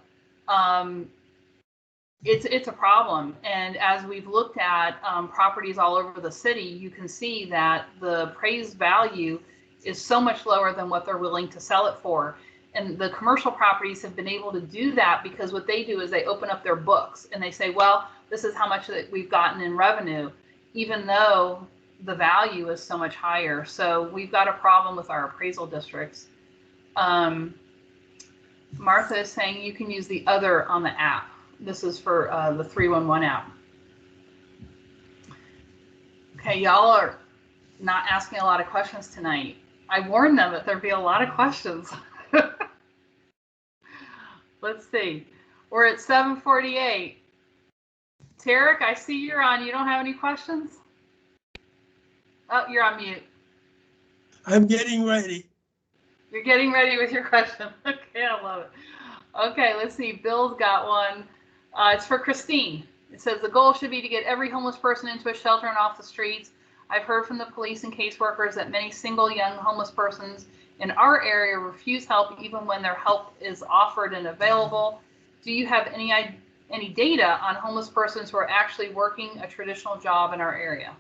It's a problem, and as we've looked at properties all over the city, you can see that the appraised value is so much lower than what they're willing to sell it for. And the commercial properties have been able to do that because what they do is they open up their books and they say, well, this is how much that we've gotten in revenue, even though the value is so much higher. So we've got a problem with our appraisal districts. Martha is saying you can use the other on the app. This is for the 311 app. Okay, y'all are not asking a lot of questions tonight. I warned them that there'd be a lot of questions. Let's see. We're at 7:48. Tarek, I see you're on. You don't have any questions? Oh, you're on mute. I'm getting ready. You're getting ready with your question. Okay, I love it. Okay, let's see. Bill's got one. It's for Christine. It says the goal should be to get every homeless person into a shelter and off the streets. I've heard from the police and caseworkers that many single young homeless persons in our area refuse help even when their help is offered and available. Do you have any data on homeless persons who are actually working a traditional job in our area?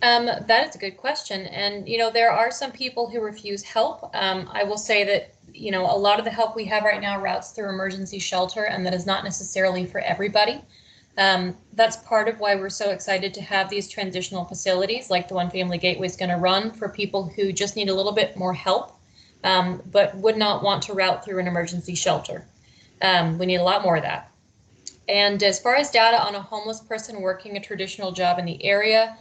That is a good question. And, you know, there are some people who refuse help. I will say that, you know, a lot of the help we have right now routes through emergency shelter, and that is not necessarily for everybody. That's part of why we're so excited to have these transitional facilities like the one Family Gateway is going to run for people who just need a little bit more help, but would not want to route through an emergency shelter. We need a lot more of that. And as far as data on a homeless person working a traditional job in the area,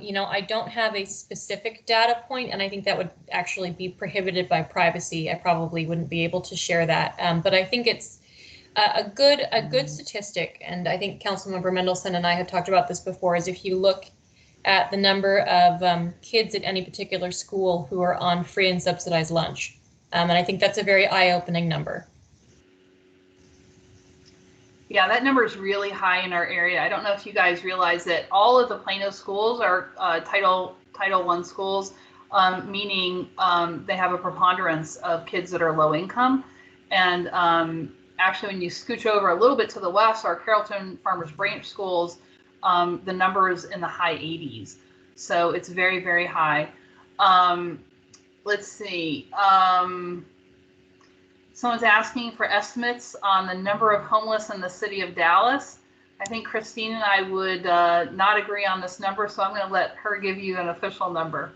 you know, I don't have a specific data point, and I think that would actually be prohibited by privacy. I probably wouldn't be able to share that, but I think it's a good statistic, and I think Councilmember Mendelsohn and I had talked about this before, is if you look at the number of kids at any particular school who are on free and subsidized lunch, and I think that's a very eye-opening number. Yeah, that number is really high in our area. I don't know if you guys realize that all of the Plano schools are Title I schools, meaning they have a preponderance of kids that are low income. And actually, when you scooch over a little bit to the west, our Carrollton Farmers Branch schools, the number is in the high 80s. So it's very, very high. Let's see. Someone's asking for estimates on the number of homeless in the city of Dallas. I think Christine and I would not agree on this number, so I'm going to let her give you an official number.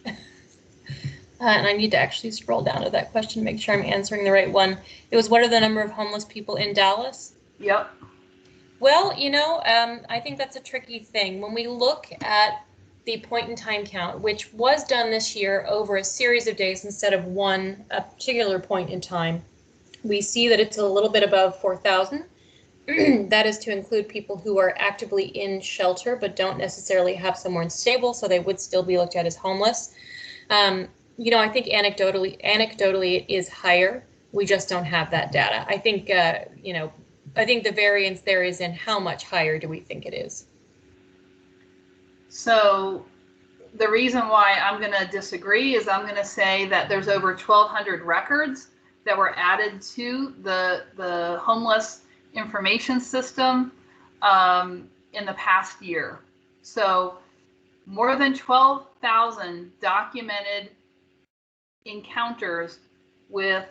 And I need to actually scroll down to that question, make sure I'm answering the right one. It was, what are the number of homeless people in Dallas? Yep. Well, I think that's a tricky thing. When we look at the point in time count, which was done this year over a series of days instead of a particular point in time, we see that it's a little bit above 4,000. That is to include people who are actively in shelter but don't necessarily have somewhere stable, so they would still be looked at as homeless. I think anecdotally it is higher. We just don't have that data. I think the variance there is in how much higher do we think it is. So the reason why I'm going to disagree is I'm going to say that there's over 1,200 records that were added to the homeless information system in the past year. So more than 12,000 documented encounters with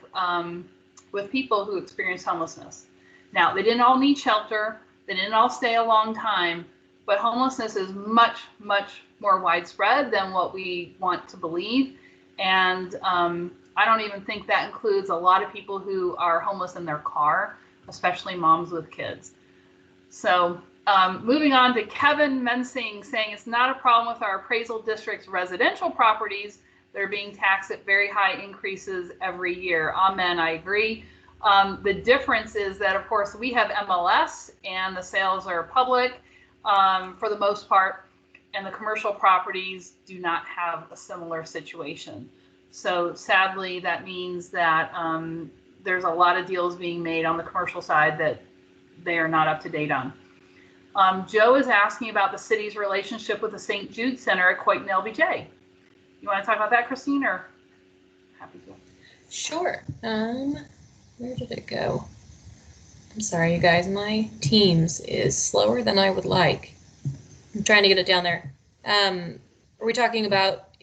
people who experience homelessness. Now, they didn't all need shelter. They didn't all stay a long time, but homelessness is much, much more widespread than what we want to believe. And I don't even think that includes a lot of people who are homeless in their car, especially moms with kids. So moving on to Kevin Mensing saying it's not a problem with our appraisal district's residential properties. They're being taxed at very high increases every year. Amen, I agree. The difference is that, of course, we have MLS and the sales are public for the most part, and the commercial properties do not have a similar situation. So sadly, that means that there's a lot of deals being made on the commercial side that they are not up to date on. Joe is asking about the city's relationship with the St. Jude Center at Coit and LBJ. You want to talk about that, Christine, or happy to? Sure. Where did it go? I'm sorry, you guys. My Teams is slower than I would like. I'm trying to get it down there. Are we talking about?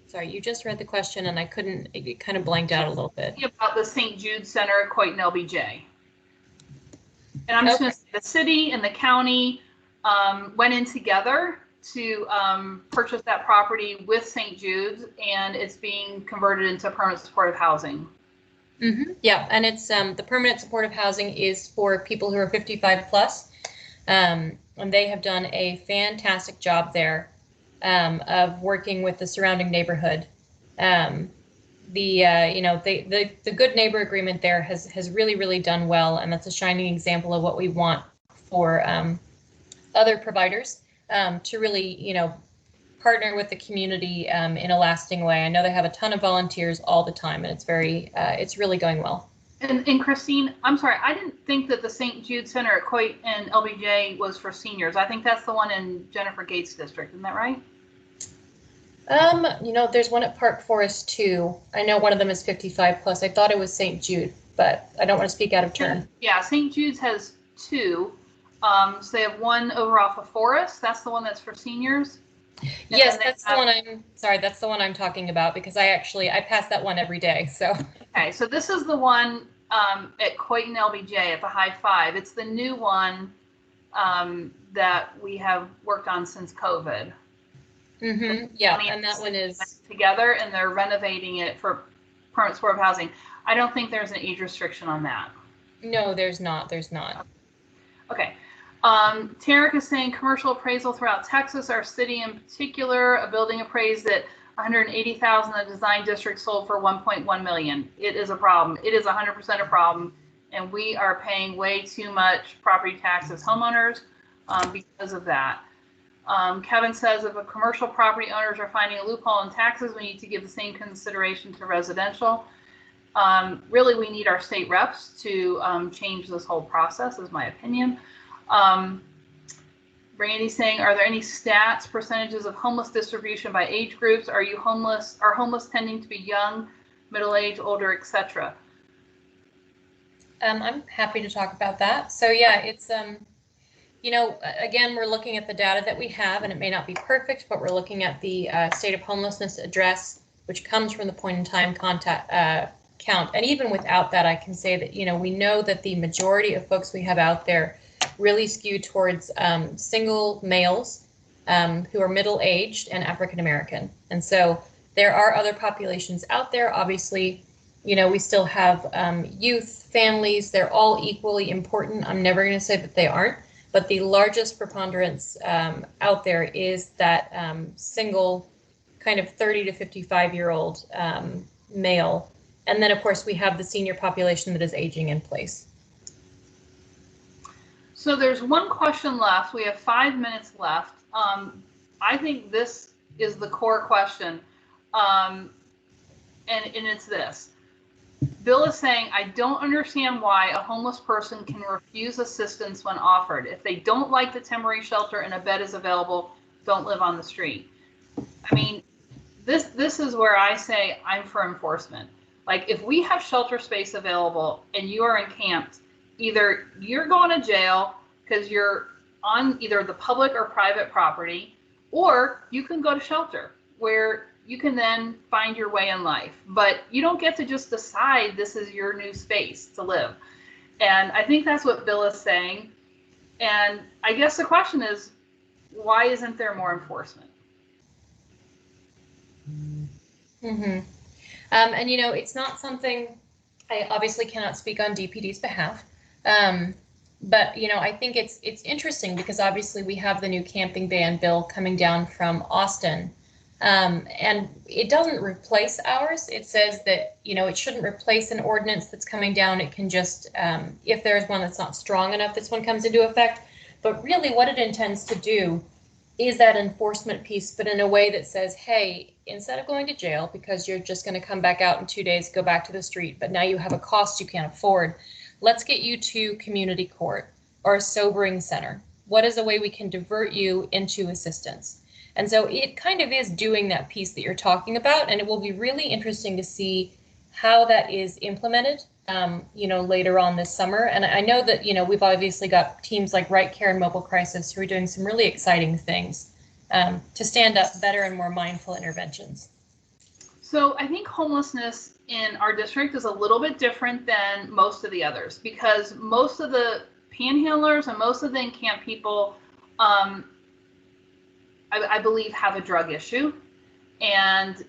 Sorry, you just read the question and I couldn't. It kind of blanked out a little bit. About the St. Jude Center at Coit and LBJ. And I'm just going to say the city and the county went in together to purchase that property with St. Jude's, and it's being converted into permanent supportive housing. Mm-hmm. Yeah, and it's the permanent supportive housing is for people who are 55 plus, and they have done a fantastic job there of working with the surrounding neighborhood. The good neighbor agreement there has really done well, and that's a shining example of what we want for other providers to really partner with the community in a lasting way. I know they have a ton of volunteers all the time, and it's really going well. And Christine, I'm sorry, I didn't think that the St. Jude Center at Coit and LBJ was for seniors. I think that's the one in Jennifer Gates District, isn't that right? There's one at Park Forest too. I know one of them is 55 plus. I thought it was St. Jude, but I don't want to speak out of turn. Yeah, St. Jude's has two. So they have one over off of Forest. That's the one that's for seniors. Yes, that's the one that's the one I'm talking about, because I pass that one every day. So okay, so this is the one at Coit and LBJ at the High Five. It's the new one that we have worked on since COVID. Mm-hmm. Yeah, and that one is together, and they're renovating it for permanent supportive housing. I don't think there's an age restriction on that. No, there's not. Okay. Tarek is saying commercial appraisal throughout Texas, our city in particular, a building appraised at $180,000, the design district sold for $1.1 million. It is a problem. It is 100% a problem, and we are paying way too much property tax as homeowners because of that. Kevin says if a commercial property owners are finding a loophole in taxes, we need to give the same consideration to residential. Really, we need our state reps to change this whole process, is my opinion. Randy's saying, are there any stats, percentages of homeless distribution by age groups? Are homeless tending to be young, middle-aged, older, etc.? I'm happy to talk about that. So yeah, it's, you know, again, we're looking at the data that we have, and it may not be perfect, but we're looking at the state of homelessness address, which comes from the point in time count. And even without that, I can say that, you know, we know that the majority of folks we have out there really skew towards single males who are middle-aged and African-American. And so there are other populations out there. Obviously, you know, we still have youth, families, they're all equally important. I'm never going to say that they aren't, but the largest preponderance out there is that single kind of 30 to 55-year-old male. And then, of course, we have the senior population that is aging in place. So there's one question left. We have 5 minutes left. I think this is the core question, and it's this. Bill is saying, I don't understand why a homeless person can refuse assistance when offered. If they don't like the temporary shelter and a bed is available, don't live on the street. I mean, this is where I say I'm for enforcement. Like, if we have shelter space available and you are encamped, either you're going to jail because you're on either the public or private property, or you can go to shelter where you can then find your way in life. But you don't get to just decide this is your new space to live. And I think that's what Bill is saying. And I guess the question is, why isn't there more enforcement? Mm-hmm. And, you know, it's not something, I obviously cannot speak on DPD's behalf. But, you know, I think it's interesting because obviously we have the new camping ban bill coming down from Austin. And it doesn't replace ours. It says that, you know, it shouldn't replace an ordinance that's coming down. It can just, if there's one that's not strong enough, this one comes into effect. But really what it intends to do is that enforcement piece, but in a way that says, hey, instead of going to jail because you're just going to come back out in 2 days, go back to the street, but now you have a cost you can't afford, let's get you to community court or a sobering center. What is a way we can divert you into assistance? And so it kind of is doing that piece that you're talking about, and it will be really interesting to see how that is implemented, you know, later on this summer. And I know that, you know, we've obviously got teams like Right Care and Mobile Crisis who are doing some really exciting things to stand up better and more mindful interventions. So I think homelessness in our district is a little bit different than most of the others, because most of the panhandlers and most of the encamped people, I believe, have a drug issue, and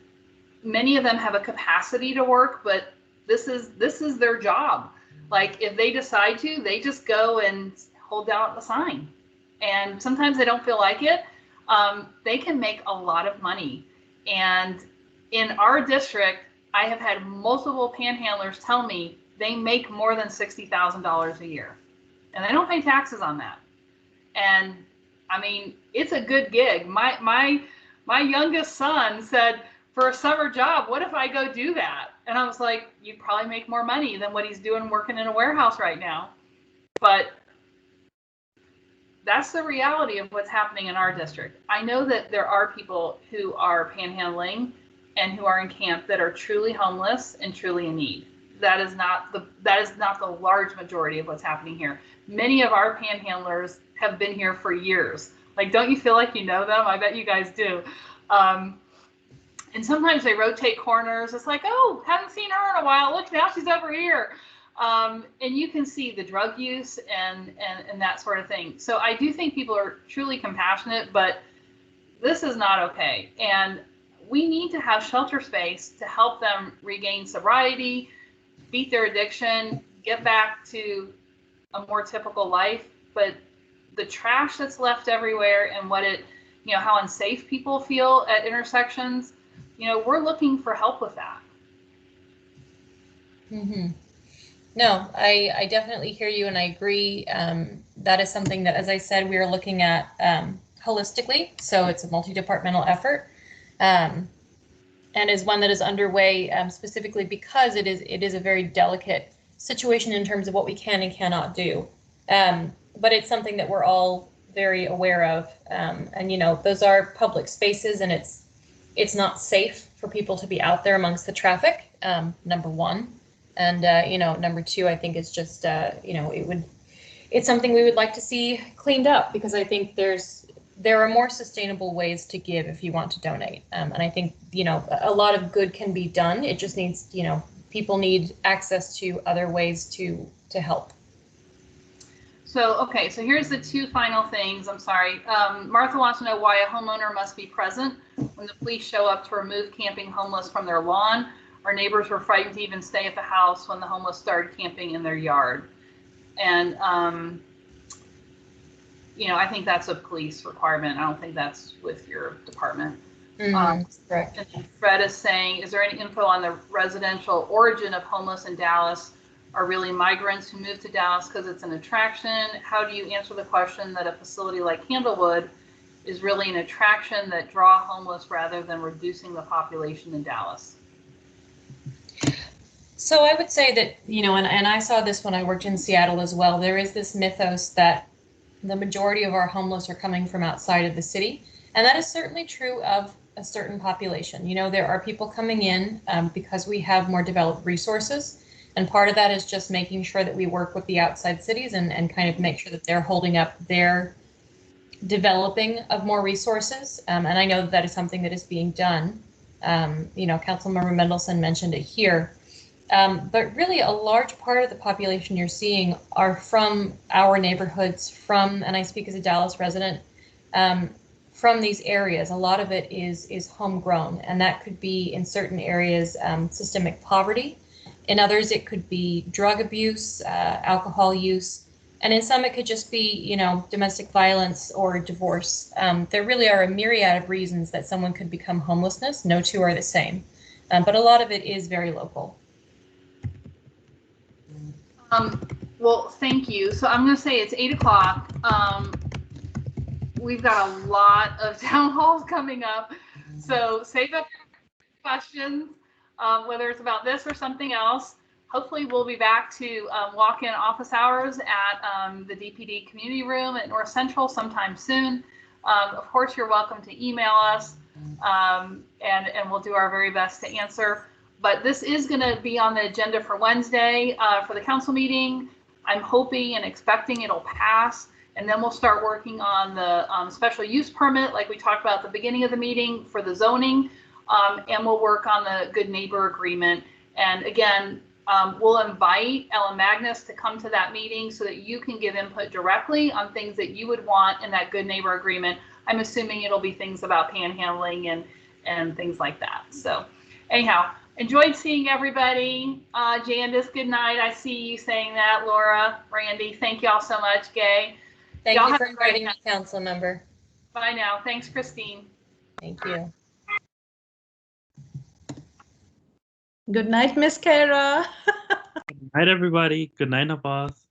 many of them have a capacity to work, but this is their job. Like, if they decide to, they just go and hold out a sign, and sometimes they don't feel like it. They can make a lot of money, and in our district, I have had multiple panhandlers tell me they make more than $60,000 a year, and they don't pay taxes on that. And I mean, it's a good gig. My youngest son said, for a summer job, what if I go do that? And I was like, you'd probably make more money than what he's doing working in a warehouse right now. But that's the reality of what's happening in our district. I know that there are people who are panhandling and who are encamped that are truly homeless and truly in need. That is not the large majority of what's happening here. Many of our panhandlers have been here for years. Like, don't you feel like you know them? I bet you guys do. And sometimes they rotate corners. It's like, oh, haven't seen her in a while. Look, now she's over here. And you can see the drug use and that sort of thing. So I do think people are truly compassionate, but this is not okay. And we need to have shelter space to help them regain sobriety, beat their addiction, get back to a more typical life. But the trash that's left everywhere and what it, you know, how unsafe people feel at intersections, you know, we're looking for help with that. Mm-hmm. No, I definitely hear you, and I agree. That is something that, as I said, we are looking at holistically. So it's a multi-departmental effort. And and is one that is underway specifically because it is a very delicate situation in terms of what we can and cannot do. But it's something that we're all very aware of, and you know, those are public spaces, and it's not safe for people to be out there amongst the traffic. Number one, and you know, number two, I think is just you know, it's something we would like to see cleaned up, because I think there are more sustainable ways to give if you want to donate, and I think, you know, a lot of good can be done. It just needs, you know, people need access to other ways to help. So, okay, so here's the two final things. I'm sorry. Martha wants to know why a homeowner must be present when the police show up to remove camping homeless from their lawn. Our neighbors were frightened to even stay at the house when the homeless started camping in their yard. And, you know, I think that's a police requirement. I don't think that's with your department. Correct. And Fred is saying, is there any info on the residential origin of homeless in Dallas? Are really migrants who move to Dallas because it's an attraction? How do you answer the question that a facility like Candlewood is really an attraction that draw homeless rather than reducing the population in Dallas? So I would say that, you know, and I saw this when I worked in Seattle as well, there is this mythos that the majority of our homeless are coming from outside of the city. And that is certainly true of a certain population. You know, there are people coming in because we have more developed resources. And part of that is just making sure that we work with the outside cities and kind of make sure that they're holding up their developing of more resources. And I know that is something that is being done. You know, Councilmember Mendelsohn mentioned it here. But really a large part of the population you're seeing are from our neighborhoods, and I speak as a Dallas resident, from these areas. A lot of it is homegrown, and that could be in certain areas systemic poverty. In others, it could be drug abuse, alcohol use, and in some it could just be, you know, domestic violence or divorce. There really are a myriad of reasons that someone could become homelessness. No two are the same, but a lot of it is very local. Well, thank you. So I'm going to say it's 8 o'clock. We've got a lot of town halls coming up, so save up your questions. Whether it's about this or something else. Hopefully we'll be back to walk-in office hours at the DPD community room at North Central sometime soon. Of course, you're welcome to email us, and we'll do our very best to answer. But this is going to be on the agenda for Wednesday for the council meeting. I'm hoping and expecting it'll pass, and then we'll start working on the special use permit like we talked about at the beginning of the meeting for the zoning. And we'll work on the good neighbor agreement. And again, we'll invite Ellen Magnus to come to that meeting so that you can give input directly on things that you would want in that good neighbor agreement. I'm assuming it'll be things about panhandling and things like that. So anyhow, enjoyed seeing everybody. Jandis, good night. I see you saying that. Laura, Randy, thank y'all so much. Gay. Thank you for inviting me, council member. Bye now. Thanks, Christine. Thank you. Good night, Miss Cara. Good night, everybody. Good night, Navas.